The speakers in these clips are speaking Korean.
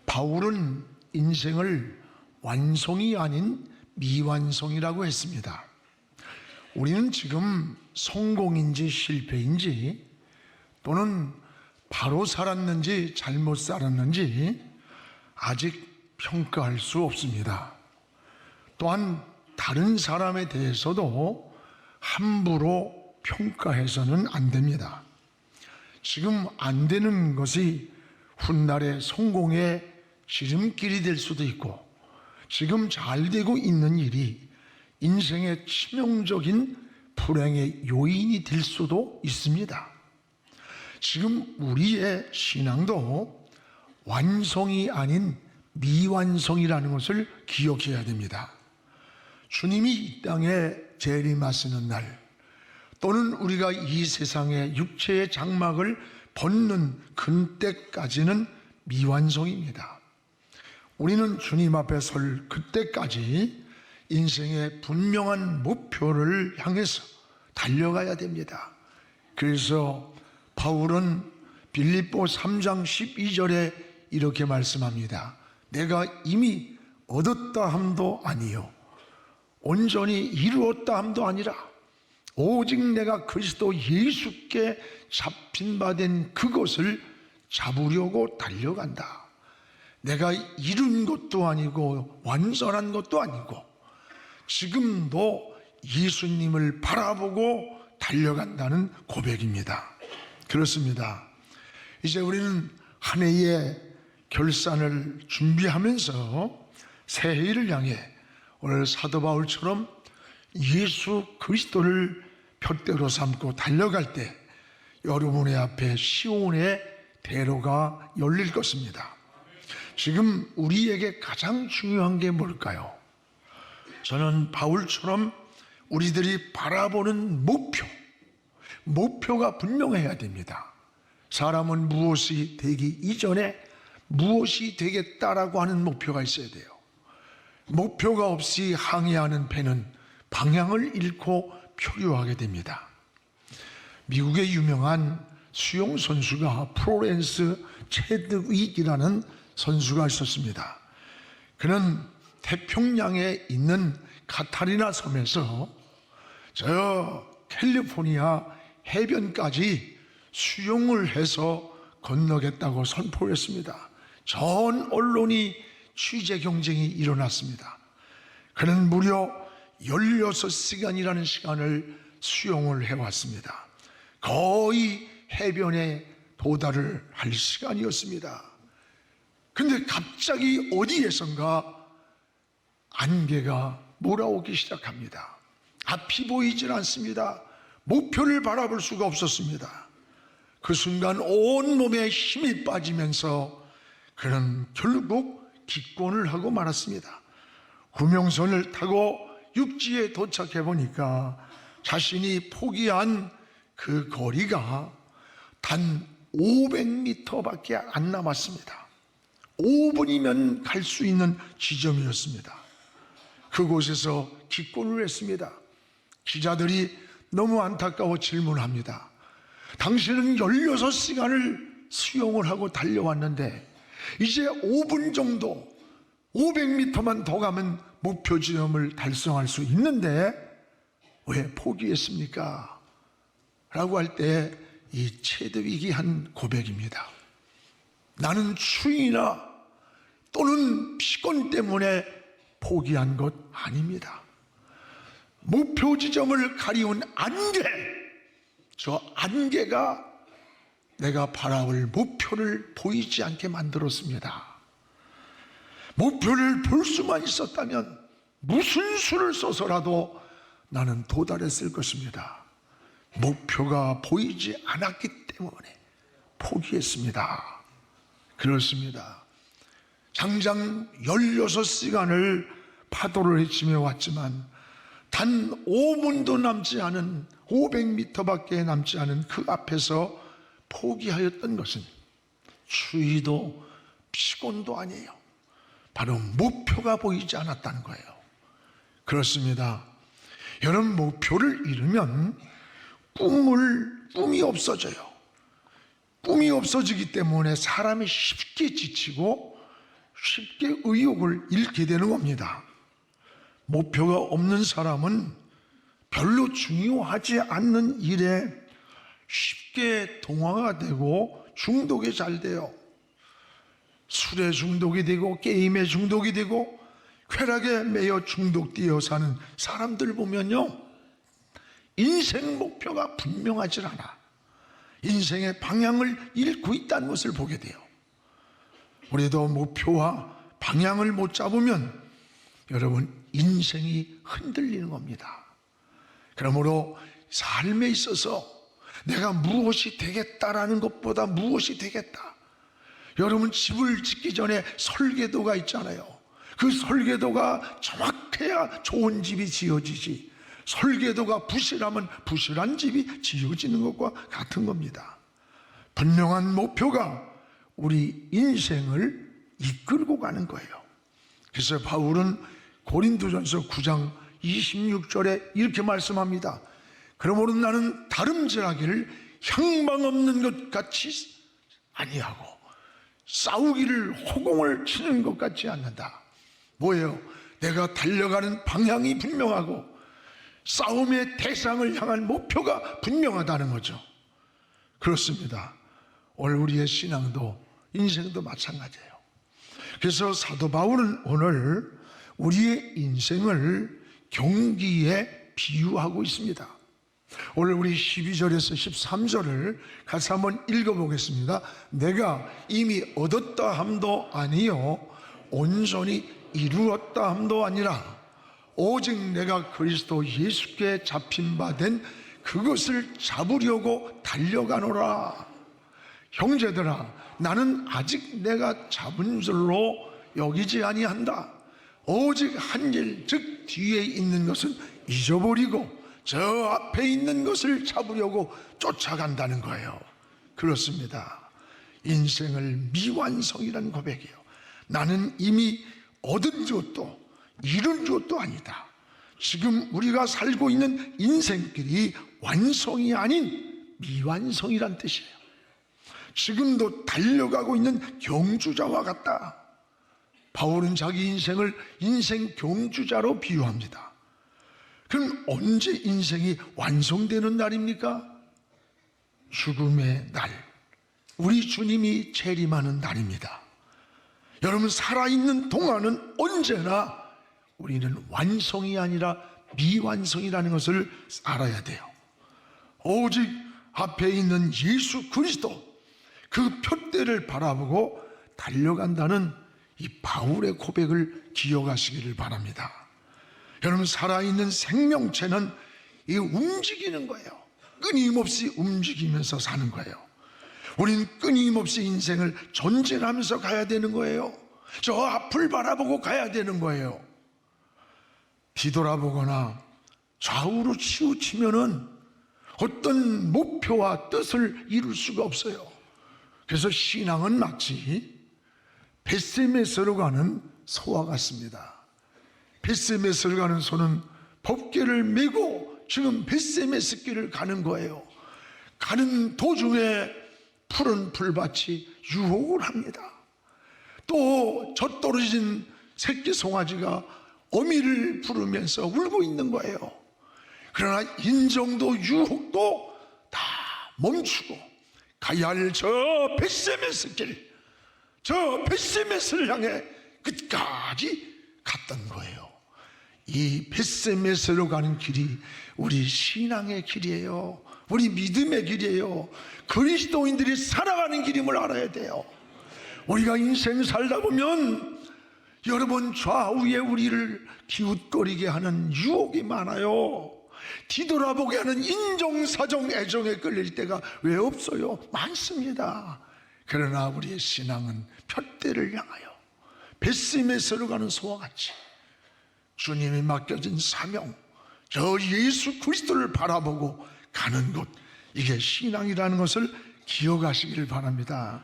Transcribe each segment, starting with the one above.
바울은 인생을 완성이 아닌 미완성이라고 했습니다. 우리는 지금 성공인지 실패인지 또는 바로 살았는지 잘못 살았는지 아직 평가할 수 없습니다. 또한 다른 사람에 대해서도 함부로 평가해서는 안 됩니다. 지금 안 되는 것이 훗날의 성공의 지름길이 될 수도 있고, 지금 잘 되고 있는 일이 인생의 치명적인 불행의 요인이 될 수도 있습니다. 지금 우리의 신앙도 완성이 아닌 미완성이라는 것을 기억해야 됩니다. 주님이 이 땅에 재림하시는 날, 또는 우리가 이 세상의 육체의 장막을 벗는 그때까지는 미완성입니다. 우리는 주님 앞에 설 그때까지 인생의 분명한 목표를 향해서 달려가야 됩니다. 그래서 바울은 빌립보 3장 12절에 이렇게 말씀합니다. 내가 이미 얻었다 함도 아니요 온전히 이루었다 함도 아니라 오직 내가 그리스도 예수께 잡힌 바 된 그것을 잡으려고 달려간다. 내가 이룬 것도 아니고 완전한 것도 아니고 지금도 예수님을 바라보고 달려간다는 고백입니다. 그렇습니다. 이제 우리는 한 해의 결산을 준비하면서 새해를 향해 오늘 사도 바울처럼 예수 그리스도를 푯대로 삼고 달려갈 때 여러분의 앞에 시온의 대로가 열릴 것입니다. 지금 우리에게 가장 중요한 게 뭘까요? 저는 바울처럼 우리들이 바라보는 목표가 분명해야 됩니다. 사람은 무엇이 되기 이전에 무엇이 되겠다라고 하는 목표가 있어야 돼요. 목표가 없이 항해하는 배는 방향을 잃고 표류하게 됩니다. 미국의 유명한 수영 선수가 플로렌스 체드윅이라는 선수가 있었습니다. 그는 태평양에 있는 카타리나 섬에서 저 캘리포니아 해변까지 수영을 해서 건너겠다고 선포했습니다. 전 언론이 취재 경쟁이 일어났습니다. 그는 무려 16시간이라는 시간을 수영을 해왔습니다. 거의 해변에 도달을 할 시간이었습니다. 근데 갑자기 어디에선가 안개가 몰아오기 시작합니다. 앞이 보이질 않습니다. 목표를 바라볼 수가 없었습니다. 그 순간 온몸에 힘이 빠지면서 그는 결국 기권을 하고 말았습니다. 구명선을 타고 육지에 도착해 보니까 자신이 포기한 그 거리가 단 500m밖에 안 남았습니다. 5분이면 갈 수 있는 지점이었습니다. 그곳에서 기권을 했습니다. 기자들이 너무 안타까워 질문합니다. 당신은 16시간을 수영을 하고 달려왔는데 이제 5분 정도 500m만 더 가면 목표 지점을 달성할 수 있는데 왜 포기했습니까? 라고 할 때 이 체드윅이 한 고백입니다. 나는 추위나 또는 피곤 때문에 포기한 것 아닙니다. 목표 지점을 가리운 안개, 저 안개가 내가 바라볼 목표를 보이지 않게 만들었습니다. 목표를 볼 수만 있었다면 무슨 수를 써서라도 나는 도달했을 것입니다. 목표가 보이지 않았기 때문에 포기했습니다. 그렇습니다. 장장 16시간을 파도를 헤치며 왔지만 단 5분도 남지 않은 500m밖에 남지 않은 그 앞에서 포기하였던 것은 추위도 피곤도 아니에요. 바로 목표가 보이지 않았다는 거예요. 그렇습니다. 여러분, 목표를 잃으면 꿈이 없어져요. 꿈이 없어지기 때문에 사람이 쉽게 지치고 쉽게 의욕을 잃게 되는 겁니다. 목표가 없는 사람은 별로 중요하지 않는 일에 쉽게 동화가 되고 중독이 잘 돼요. 술에 중독이 되고 게임에 중독이 되고 쾌락에 매여 중독되어 사는 사람들 보면요, 인생 목표가 분명하지 않아 인생의 방향을 잃고 있다는 것을 보게 돼요. 우리도 목표와 방향을 못 잡으면 여러분 인생이 흔들리는 겁니다. 그러므로 삶에 있어서 내가 무엇이 되겠다라는 것보다 무엇이 되겠다. 여러분 집을 짓기 전에 설계도가 있잖아요. 그 설계도가 정확해야 좋은 집이 지어지지, 설계도가 부실하면 부실한 집이 지어지는 것과 같은 겁니다. 분명한 목표가 우리 인생을 이끌고 가는 거예요. 그래서 바울은 고린도전서 9장 26절에 이렇게 말씀합니다. 그러므로 나는 다름질하기를 향방 없는 것 같이 아니하고 싸우기를 호공을 치는 것 같지 않는다. 뭐예요? 내가 달려가는 방향이 분명하고 싸움의 대상을 향한 목표가 분명하다는 거죠. 그렇습니다. 오늘 우리의 신앙도 인생도 마찬가지예요. 그래서 사도 바울은 오늘 우리의 인생을 경기에 비유하고 있습니다. 오늘 우리 12절에서 13절을 같이 한번 읽어보겠습니다. 내가 이미 얻었다 함도 아니요 온전히 이루었다 함도 아니라 오직 내가 그리스도 예수께 잡힌 바 된 그것을 잡으려고 달려가노라. 형제들아, 나는 아직 내가 잡은 줄로 여기지 아니한다. 오직 한 일, 즉 뒤에 있는 것은 잊어버리고 저 앞에 있는 것을 잡으려고 쫓아간다는 거예요. 그렇습니다. 인생을 미완성이라는 고백이에요. 나는 이미 얻은 것도 이룬 것도 아니다. 지금 우리가 살고 있는 인생길이 완성이 아닌 미완성이란 뜻이에요. 지금도 달려가고 있는 경주자와 같다. 바울은 자기 인생을 인생 경주자로 비유합니다. 그럼 언제 인생이 완성되는 날입니까? 죽음의 날, 우리 주님이 재림하는 날입니다. 여러분, 살아있는 동안은 언제나 우리는 완성이 아니라 미완성이라는 것을 알아야 돼요. 오직 앞에 있는 예수 그리스도, 그 표대를 바라보고 달려간다는 이 바울의 고백을 기억하시기를 바랍니다. 여러분, 살아있는 생명체는 이 움직이는 거예요. 끊임없이 움직이면서 사는 거예요. 우리는 끊임없이 인생을 전진하면서 가야 되는 거예요. 저 앞을 바라보고 가야 되는 거예요. 뒤돌아보거나 좌우로 치우치면은 어떤 목표와 뜻을 이룰 수가 없어요. 그래서 신앙은 마치 벳세메스로 가는 소와 같습니다. 벳세메스로 가는 소는 법궤를 메고 지금 벳세메스 길을 가는 거예요. 가는 도중에 푸른 풀밭이 유혹을 합니다. 또 젖떨어진 새끼 송아지가 어미를 부르면서 울고 있는 거예요. 그러나 인정도 유혹도 다 멈추고 가야 할 저 벳세메스 길, 저 벳세메스를 향해 끝까지 갔던 거예요. 이 벳세메스로 가는 길이 우리 신앙의 길이에요. 우리 믿음의 길이에요. 그리스도인들이 살아가는 길임을 알아야 돼요. 우리가 인생 살다 보면 여러분, 좌우에 우리를 기웃거리게 하는 유혹이 많아요. 뒤돌아보게 하는 인정사정 애정에 끌릴 때가 왜 없어요? 많습니다. 그러나 우리의 신앙은 푯대를 향하여 벳세메스로 가는 소와 같이 주님이 맡겨진 사명, 저 예수 그리스도를 바라보고 가는 곳, 이게 신앙이라는 것을 기억하시기를 바랍니다.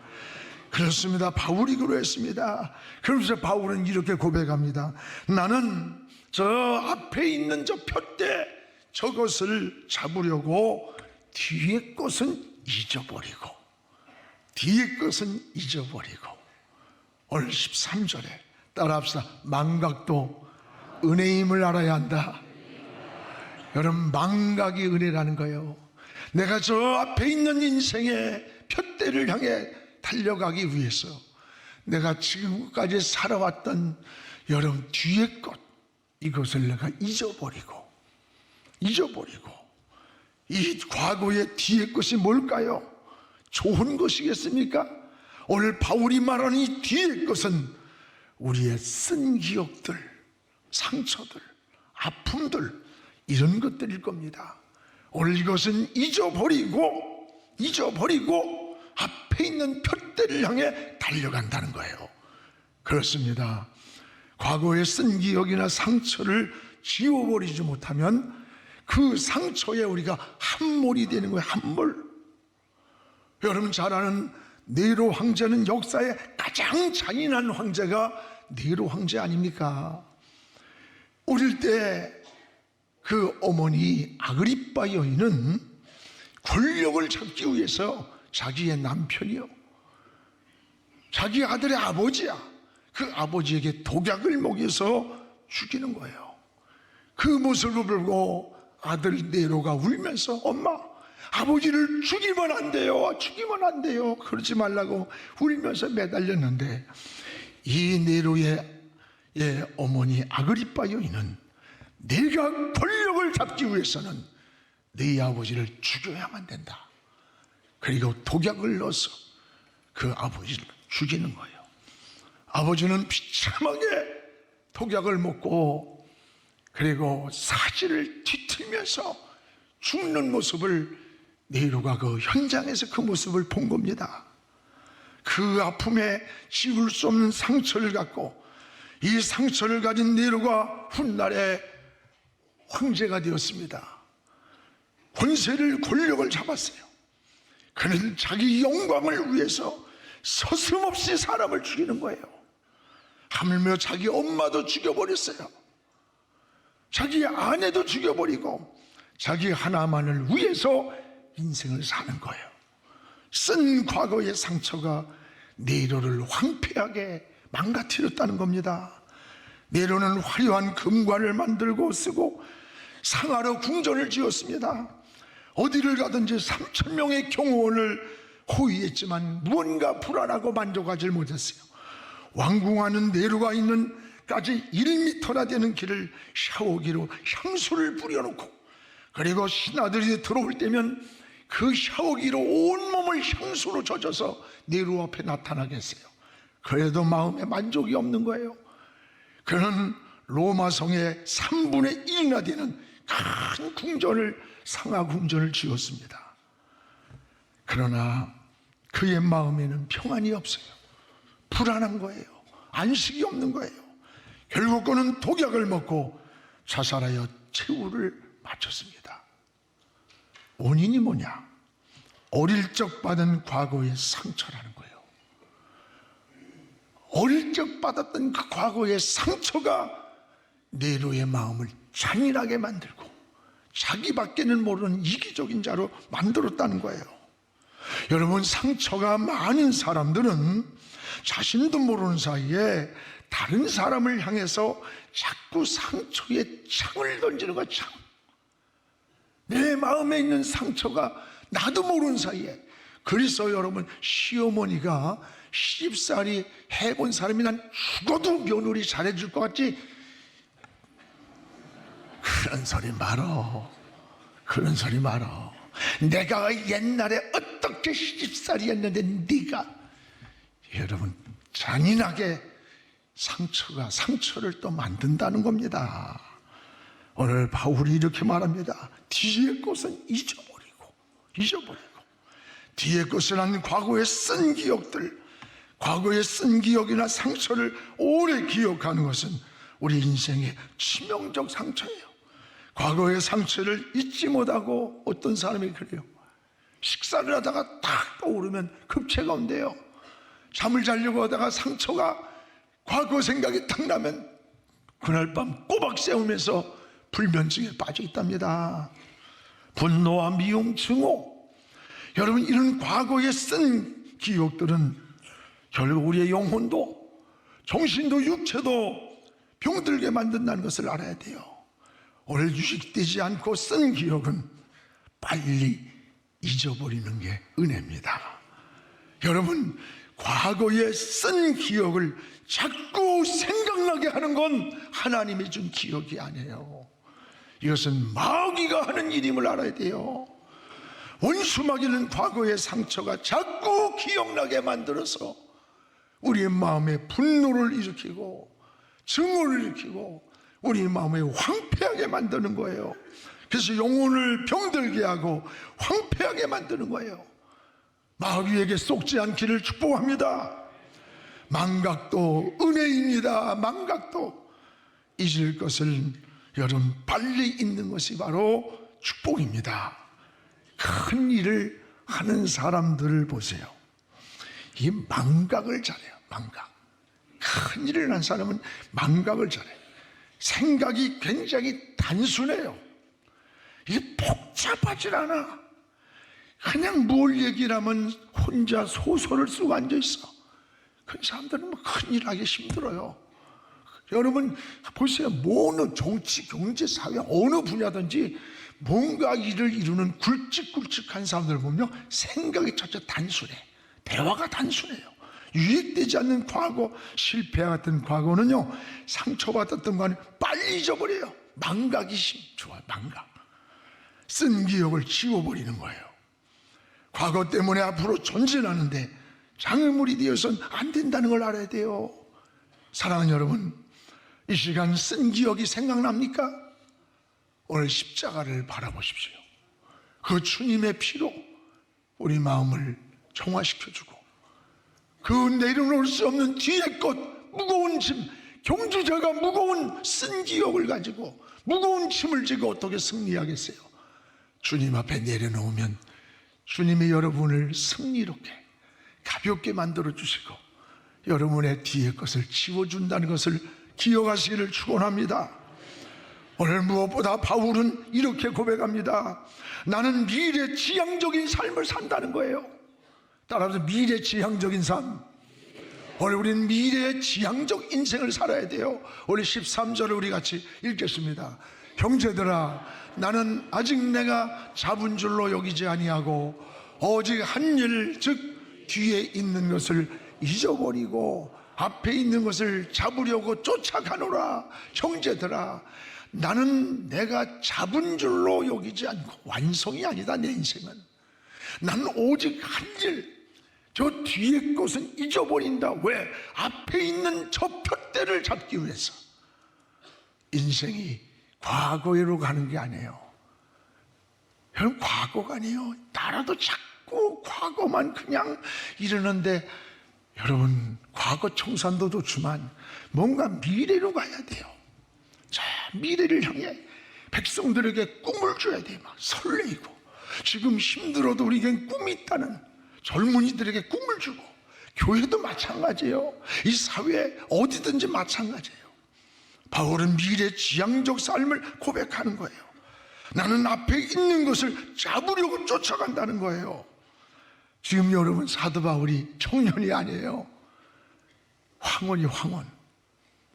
그렇습니다. 바울이 그랬습니다. 그러면서 바울은 이렇게 고백합니다. 나는 저 앞에 있는 저 푯대, 저것을 잡으려고 뒤의 것은 잊어버리고, 뒤의 것은 잊어버리고. 오늘 13절에 따라합시다. 망각도 은혜임을 알아야 한다. 여러분, 망각이 은혜라는 거예요. 내가 저 앞에 있는 인생의 푯대를 향해 달려가기 위해서 내가 지금까지 살아왔던 여러분 뒤의 것, 이것을 내가 잊어버리고 이 과거의 뒤의 것이 뭘까요? 좋은 것이겠습니까? 오늘 바울이 말하는 이 뒤의 것은 우리의 쓴 기억들, 상처들, 아픔들, 이런 것들일 겁니다. 오늘 이것은 잊어버리고 앞에 있는 푯대를 향해 달려간다는 거예요. 그렇습니다. 과거의 쓴 기억이나 상처를 지워버리지 못하면 그 상처에 우리가 함몰이 되는 거예요. 함몰. 여러분 잘 아는 네로 황제는 역사의 가장 잔인한 황제가 네로 황제 아닙니까? 어릴 때 그 어머니 아그리빠 여인은 권력을 잡기 위해서 자기의 남편이요, 자기 아들의 아버지야, 그 아버지에게 독약을 먹여서 죽이는 거예요. 그 모습을 보고 아들 네로가 울면서 엄마, 아버지를 죽이면 안 돼요, 그러지 말라고 울면서 매달렸는데, 이 네로의 어머니 아그리빠 여인은 내가 권력을 잡기 위해서는 네 아버지를 죽여야만 된다. 그리고 독약을 넣어서 그 아버지를 죽이는 거예요. 아버지는 비참하게 독약을 먹고 그리고 사지를 뒤틀면서 죽는 모습을 네로가 그 현장에서 그 모습을 본 겁니다. 그 아픔에 지울 수 없는 상처를 갖고 이 상처를 가진 네로가 훗날에 황제가 되었습니다. 권력을 잡았어요. 그는 자기 영광을 위해서 서슴없이 사람을 죽이는 거예요. 하물며 자기 엄마도 죽여버렸어요. 자기 아내도 죽여버리고 자기 하나만을 위해서 인생을 사는 거예요. 쓴 과거의 상처가 네로를 황폐하게 망가뜨렸다는 겁니다. 네로는 화려한 금관을 만들고 쓰고 상하로 궁전을 지었습니다. 어디를 가든지 3,000명의 경호원을 호위했지만 무언가 불안하고 만족하지 못했어요. 왕궁하는 네로가 있는 까지 1m나 되는 길을 샤워기로 향수를 뿌려놓고, 그리고 신하들이 들어올 때면 그 샤워기로 온몸을 향수로 젖어서 네로 앞에 나타나게 했어요. 그래도 마음에 만족이 없는 거예요. 그는 로마 성의 3분의 1이나 되는 큰 궁전을, 상하궁전을 지었습니다. 그러나 그의 마음에는 평안이 없어요. 불안한 거예요. 안식이 없는 거예요. 결국 그는 독약을 먹고 자살하여 최후를 마쳤습니다. 원인이 뭐냐? 어릴 적 받은 과거의 상처라는 거예요. 어릴 적 받았던 그 과거의 상처가 네로의 마음을 잔인하게 만들고 자기밖에는 모르는 이기적인 자로 만들었다는 거예요. 여러분, 상처가 많은 사람들은 자신도 모르는 사이에 다른 사람을 향해서 자꾸 상처에 창을 던지는 거야. 창. 내 마음에 있는 상처가 나도 모르는 사이에. 그래서 여러분, 시어머니가 시집살이 해본 사람이 난 죽어도 며느리 잘해줄 것 같지? 그런 소리 말어. 그런 소리 말어. 내가 옛날에 어떻게 시집살이 했는데 네가. 여러분, 잔인하게 상처가 상처를 또 만든다는 겁니다. 오늘 바울이 이렇게 말합니다. 뒤의 것은 잊어버리고 뒤의 것이란 과거의 쓴 기억들, 과거의 쓴 기억이나 상처를 오래 기억하는 것은 우리 인생의 치명적 상처예요. 과거의 상처를 잊지 못하고 어떤 사람이 그래요. 식사를 하다가 딱 떠오르면 급체가 온대요. 잠을 자려고 하다가 상처가 과거 생각이 딱 나면 그날 밤 꼬박 세우면서 불면증에 빠져 있답니다. 분노와 미움, 증오. 여러분, 이런 과거에 쓴 기억들은 결국 우리의 영혼도 정신도 육체도 병들게 만든다는 것을 알아야 돼요. 오늘 유익되지 않고 쓴 기억은 빨리 잊어버리는 게 은혜입니다. 여러분, 과거에 쓴 기억을 자꾸 생각나게 하는 건 하나님이 준 기억이 아니에요. 이것은 마귀가 하는 일임을 알아야 돼요. 원수 마귀는 과거의 상처가 자꾸 기억나게 만들어서 우리의 마음에 분노를 일으키고 증오를 일으키고 우리 마음에 황폐하게 만드는 거예요. 그래서 영혼을 병들게 하고 황폐하게 만드는 거예요. 마귀에게 속지 않기를 축복합니다. 망각도 은혜입니다. 망각도 잊을 것을 여러분 빨리 잊는 것이 바로 축복입니다. 큰 일을 하는 사람들을 보세요. 이 망각을 잘해요. 망각. 큰 일을 한 사람은 망각을 잘해요. 생각이 굉장히 단순해요. 이게 복잡하질 않아. 그냥 뭘 얘기를 하면 혼자 소설을 쓰고 앉아있어. 그 사람들은 뭐 큰일 하기 힘들어요. 여러분 보세요. 어느 정치, 경제, 사회 어느 분야든지 뭔가 일을 이루는 굵직굵직한 사람들 보면 생각이 첫째 단순해. 대화가 단순해요. 유익되지 않는 과거, 실패 같은 과거는요, 상처받았던 거는 빨리 잊어버려요. 망각이 좋아요. 망각. 쓴 기억을 지워버리는 거예요. 과거 때문에 앞으로 전진하는데 장애물이 되어서는 안 된다는 걸 알아야 돼요. 사랑하는 여러분, 이 시간 쓴 기억이 생각납니까? 오늘 십자가를 바라보십시오. 그 주님의 피로 우리 마음을 정화시켜주고 그 내려놓을 수 없는 뒤의 것, 무거운 짐, 경주자가 무거운 쓴 기억을 가지고 무거운 짐을 지고 어떻게 승리하겠어요? 주님 앞에 내려놓으면 주님이 여러분을 승리롭게 가볍게 만들어 주시고 여러분의 뒤의 것을 지워준다는 것을 기억하시기를 축원합니다. 오늘 무엇보다 바울은 이렇게 고백합니다. 나는 미래지향적인 삶을 산다는 거예요. 따라서 미래지향적인 삶. 오늘 우리는 미래지향적 인생을 살아야 돼요. 우리 13절을 우리 같이 읽겠습니다. 형제들아, 나는 아직 내가 잡은 줄로 여기지 아니하고 오직 한 일, 즉 뒤에 있는 것을 잊어버리고 앞에 있는 것을 잡으려고 쫓아가노라. 형제들아, 나는 내가 잡은 줄로 여기지 않고, 완성이 아니다 내 인생은. 나는 오직 한 일, 저 뒤에 것은 잊어버린다. 왜? 앞에 있는 저 푯대를 잡기 위해서. 인생이 과거로 가는 게 아니에요. 여러분, 과거가 아니에요. 나라도 자꾸 과거만 그냥 이러는데, 여러분, 과거 청산도 좋지만 뭔가 미래로 가야 돼요. 자, 미래를 향해 백성들에게 꿈을 줘야 돼요. 막 설레이고, 지금 힘들어도 우리에겐 꿈이 있다는 젊은이들에게 꿈을 주고, 교회도 마찬가지예요. 이 사회 어디든지 마찬가지예요. 바울은 미래지향적 삶을 고백하는 거예요. 나는 앞에 있는 것을 잡으려고 쫓아간다는 거예요. 지금 여러분, 사도 바울이 청년이 아니에요. 황혼이 황혼.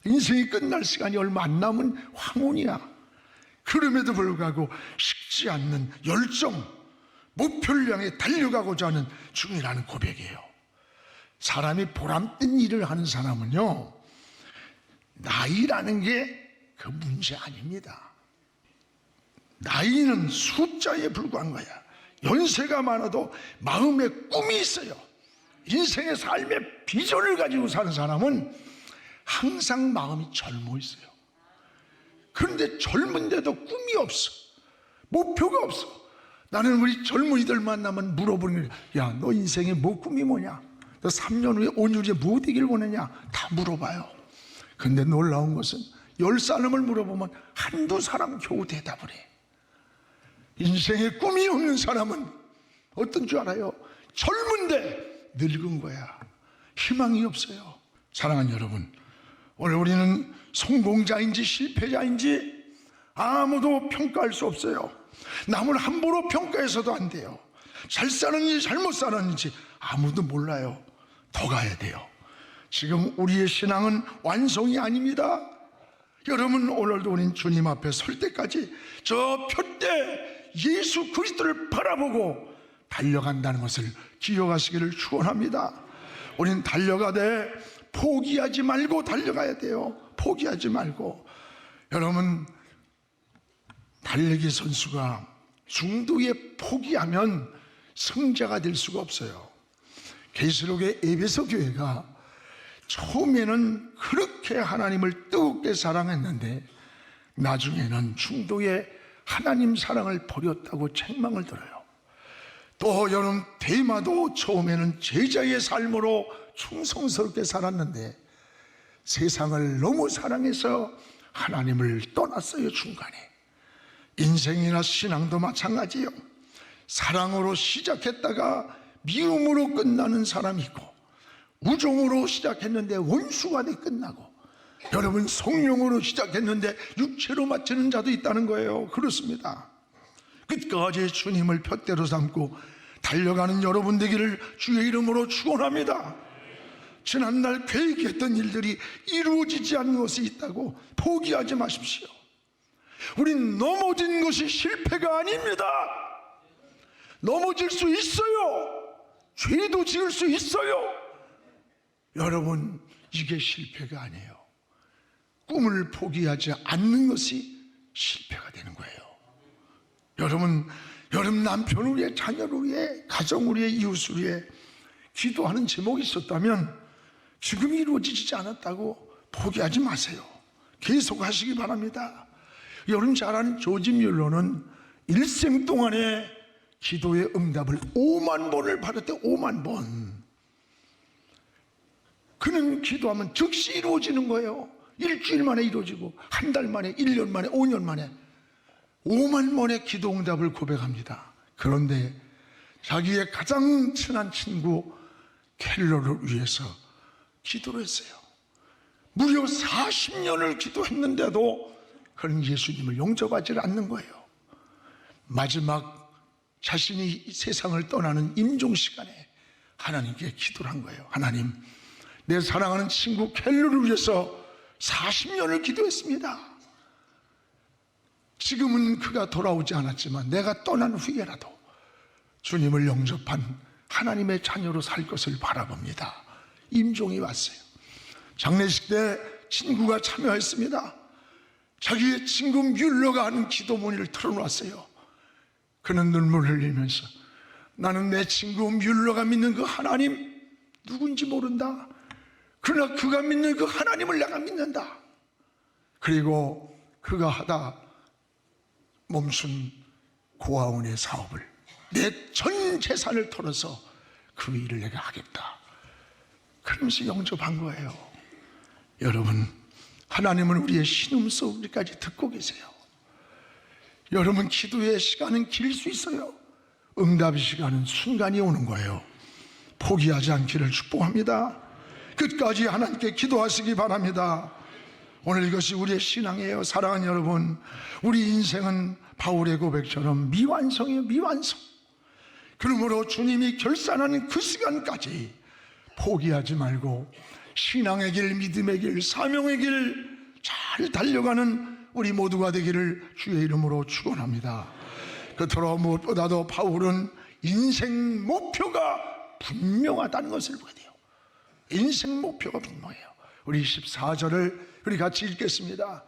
인생이 끝날 시간이 얼마 안 남은 황혼이야. 그럼에도 불구하고 식지 않는 열정, 목표를 향해 달려가고자 하는 중이라는 고백이에요. 사람이 보람된 일을 하는 사람은요, 나이라는 게 그 문제 아닙니다. 나이는 숫자에 불과한 거야. 연세가 많아도 마음에 꿈이 있어요. 인생의 삶의 비전을 가지고 사는 사람은 항상 마음이 젊어 있어요. 그런데 젊은데도 꿈이 없어. 목표가 없어. 나는 우리 젊은이들 만나면 물어보는 거야. 야, 너 인생에 뭐 꿈이 뭐냐? 너 3년 후에 5년 후에 뭐 되길 원하냐? 다 물어봐요. 근데 놀라운 것은 10사람을 물어보면 한두 사람 겨우 대답을 해. 인생에 꿈이 없는 사람은 어떤 줄 알아요? 젊은데 늙은 거야. 희망이 없어요. 사랑하는 여러분, 오늘 우리는 성공자인지 실패자인지 아무도 평가할 수 없어요. 남을 함부로 평가해서도 안 돼요. 잘 사는지 잘못 사는지 아무도 몰라요. 더 가야 돼요. 지금 우리의 신앙은 완성이 아닙니다. 여러분, 오늘도 우린 주님 앞에 설 때까지 저 표대 예수 그리스도를 바라보고 달려간다는 것을 기억하시기를 축원합니다. 우린 달려가되 포기하지 말고 달려가야 돼요. 포기하지 말고. 여러분, 달리기 선수가 중도에 포기하면 승자가 될 수가 없어요. 계시록의 에베소 교회가 처음에는 그렇게 하나님을 뜨겁게 사랑했는데 나중에는 중도에 하나님 사랑을 버렸다고 책망을 들어요. 또 여러분, 데마도 처음에는 제자의 삶으로 충성스럽게 살았는데 세상을 너무 사랑해서 하나님을 떠났어요. 중간에. 인생이나 신앙도 마찬가지예요. 사랑으로 시작했다가 미움으로 끝나는 사람이 있고, 우정으로 시작했는데 원수가 돼 끝나고, 여러분, 성령으로 시작했는데 육체로 마치는 자도 있다는 거예요. 그렇습니다. 끝까지 주님을 푯대로 삼고 달려가는 여러분 되기를 주의 이름으로 축원합니다. 지난날 계획했던 일들이 이루어지지 않는 것이 있다고 포기하지 마십시오. 우린 넘어진 것이 실패가 아닙니다. 넘어질 수 있어요. 죄도 지을 수 있어요. 여러분, 이게 실패가 아니에요. 꿈을 포기하지 않는 것이 실패가 되는 거예요. 여러분 남편을 위해, 자녀를 위해, 가정을 위해, 이웃을 위해 기도하는 제목이 있었다면 지금 이루어지지 않았다고 포기하지 마세요. 계속 하시기 바랍니다. 여러분 잘 아는 조지 뮬러는 일생 동안에 기도의 응답을 5만 번을 받았대. 5만 번. 그는 기도하면 즉시 이루어지는 거예요. 일주일 만에 이루어지고, 한 달 만에, 1년 만에, 5년 만에 5만 번의 기도 응답을 고백합니다. 그런데 자기의 가장 친한 친구 켈러를 위해서 기도를 했어요. 무려 40년을 기도했는데도 그는 예수님을 용접하지 않는 거예요. 마지막 자신이 이 세상을 떠나는 임종 시간에 하나님께 기도를 한 거예요. 하나님, 내 사랑하는 친구 켈러를 위해서 40년을 기도했습니다. 지금은 그가 돌아오지 않았지만 내가 떠난 후에라도 주님을 영접한 하나님의 자녀로 살 것을 바라봅니다. 임종이 왔어요. 장례식 때 친구가 참여했습니다. 자기의 친구 뮬러가 하는 기도문을 틀어놓았어요. 그는 눈물을 흘리면서, 나는 내 친구 뮬러가 믿는 그 하나님 누군지 모른다. 그러나 그가 믿는 그 하나님을 내가 믿는다. 그리고 그가 하다 멈춘 고아원의 사업을, 내 전 재산을 털어서 그 일을 내가 하겠다. 그러면서 영접한 거예요. 여러분, 하나님은 우리의 신음소리까지 듣고 계세요. 여러분, 기도의 시간은 길 수 있어요. 응답의 시간은 순간이 오는 거예요. 포기하지 않기를 축복합니다. 끝까지 하나님께 기도하시기 바랍니다. 오늘 이것이 우리의 신앙이에요. 사랑하는 여러분, 우리 인생은 바울의 고백처럼 미완성이에요. 미완성. 그러므로 주님이 결산하는 그 시간까지 포기하지 말고 신앙의 길, 믿음의 길, 사명의 길 잘 달려가는 우리 모두가 되기를 주의 이름으로 축원합니다. 그토록 무엇보다도 바울은 인생 목표가 분명하다는 것을 보게 돼요. 인생 목표가 분명해요. 우리 14절을 우리 같이 읽겠습니다.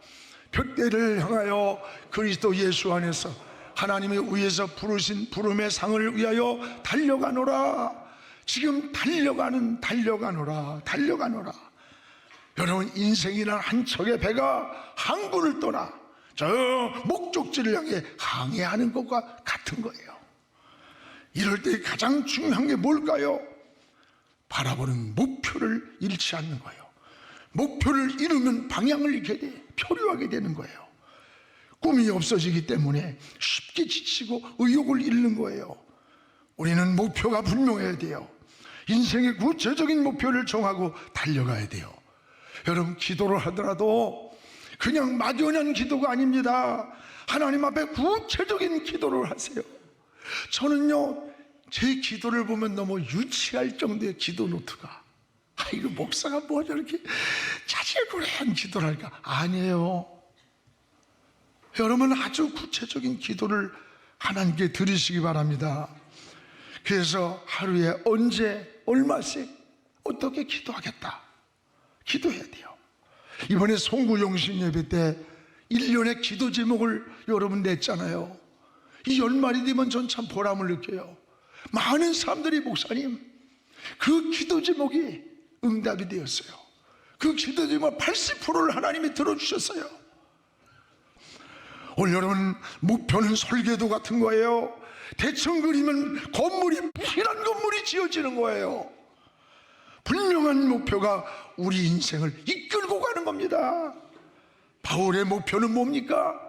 벽대를 향하여 그리스도 예수 안에서 하나님의 위에서 부르신 부름의 상을 위하여 달려가노라. 지금 달려가노라. 여러분, 인생이란 한 척의 배가 항구를 떠나 저 목적지를 향해 항해하는 것과 같은 거예요. 이럴 때 가장 중요한 게 뭘까요? 바라보는 목표를 잃지 않는 거예요. 목표를 잃으면 방향을 잃게 돼, 표류하게 되는 거예요. 꿈이 없어지기 때문에 쉽게 지치고 의욕을 잃는 거예요. 우리는 목표가 분명해야 돼요. 인생의 구체적인 목표를 정하고 달려가야 돼요. 여러분, 기도를 하더라도 그냥 막연한 기도가 아닙니다. 하나님 앞에 구체적인 기도를 하세요. 저는요, 제 기도를 보면 너무 유치할 정도의 기도 노트가 이거 목사가 뭐 저렇게 자질구레한 기도를 할까? 아니에요. 여러분 아주 구체적인 기도를 하나님께 드리시기 바랍니다. 그래서 하루에 언제 얼마씩 어떻게 기도하겠다, 기도해야 돼요. 이번에 송구용신 예배 때 1년의 기도 제목을 여러분 냈잖아요. 이 연말이 되면 전 참 보람을 느껴요. 많은 사람들이 목사님 그 기도 제목이 응답이 되었어요. 그 기도 제목 80%를 하나님이 들어주셨어요. 오늘 여러분 목표는 설계도 같은 거예요. 대충 그리면 건물이 부실한 건물이 지어지는 거예요. 분명한 목표가 우리 인생을 이끌고 가는 겁니다. 바울의 목표는 뭡니까?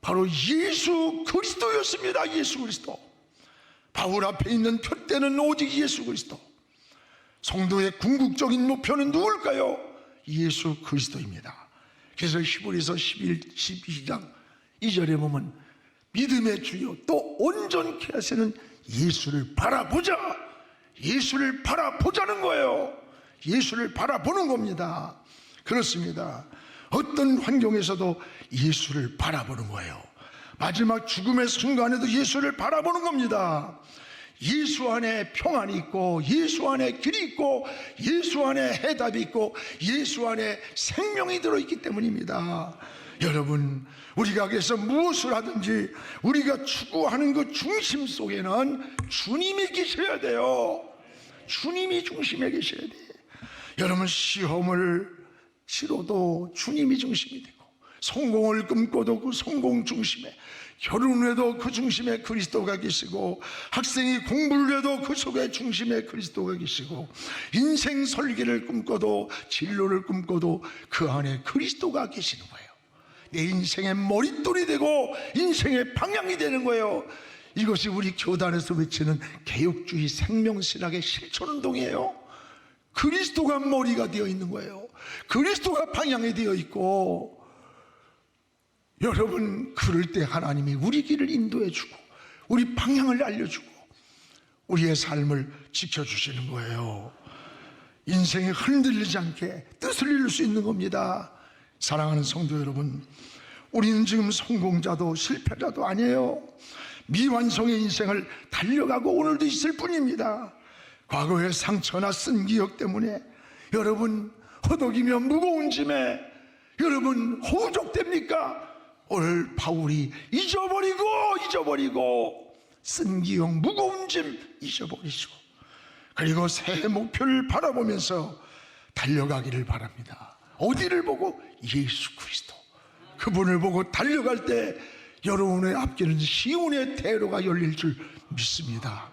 바로 예수 그리스도였습니다. 예수 그리스도. 바울 앞에 있는 표대는 오직 예수 그리스도. 성도의 궁극적인 목표는 누굴까요? 예수 그리스도입니다. 그래서 히브리서 12장 2절에 보면 믿음의 주요 또 온전케 하시는 예수를 바라보자. 예수를 바라보자는 거예요. 예수를 바라보는 겁니다. 그렇습니다. 어떤 환경에서도 예수를 바라보는 거예요. 마지막 죽음의 순간에도 예수를 바라보는 겁니다. 예수 안에 평안이 있고, 예수 안에 길이 있고, 예수 안에 해답이 있고, 예수 안에 생명이 들어있기 때문입니다. 여러분, 우리가 그래서 무엇을 하든지 우리가 추구하는 그 중심 속에는 주님이 계셔야 돼요. 주님이 중심에 계셔야 돼요. 여러분, 시험을 치러도 주님이 중심이 되고, 성공을 꿈꿔도 그 성공 중심에, 결혼을 해도 그 중심에 그리스도가 계시고, 학생이 공부를 해도 그 속에 중심에 그리스도가 계시고, 인생 설계를 꿈꿔도, 진로를 꿈꿔도 그 안에 그리스도가 계시는 거예요. 내 인생의 머릿돌이 되고 인생의 방향이 되는 거예요. 이것이 우리 교단에서 외치는 개혁주의 생명신학의 실천운동이에요. 그리스도가 머리가 되어 있는 거예요. 그리스도가 방향이 되어 있고, 여러분 그럴 때 하나님이 우리 길을 인도해 주고 우리 방향을 알려주고 우리의 삶을 지켜주시는 거예요. 인생이 흔들리지 않게 뜻을 이룰 수 있는 겁니다. 사랑하는 성도 여러분, 우리는 지금 성공자도 실패자도 아니에요. 미완성의 인생을 달려가고 오늘도 있을 뿐입니다. 과거의 상처나 쓴 기억 때문에 여러분 허덕이며 무거운 짐에 여러분 허우적됩니까? 오늘 바울이 잊어버리고 쓴 기억 무거운 짐 잊어버리시고, 그리고 새 목표를 바라보면서 달려가기를 바랍니다. 어디를 보고? 예수 그리스도. 그분을 보고 달려갈 때 여러분의 앞길은 시온의 대로가 열릴 줄 믿습니다.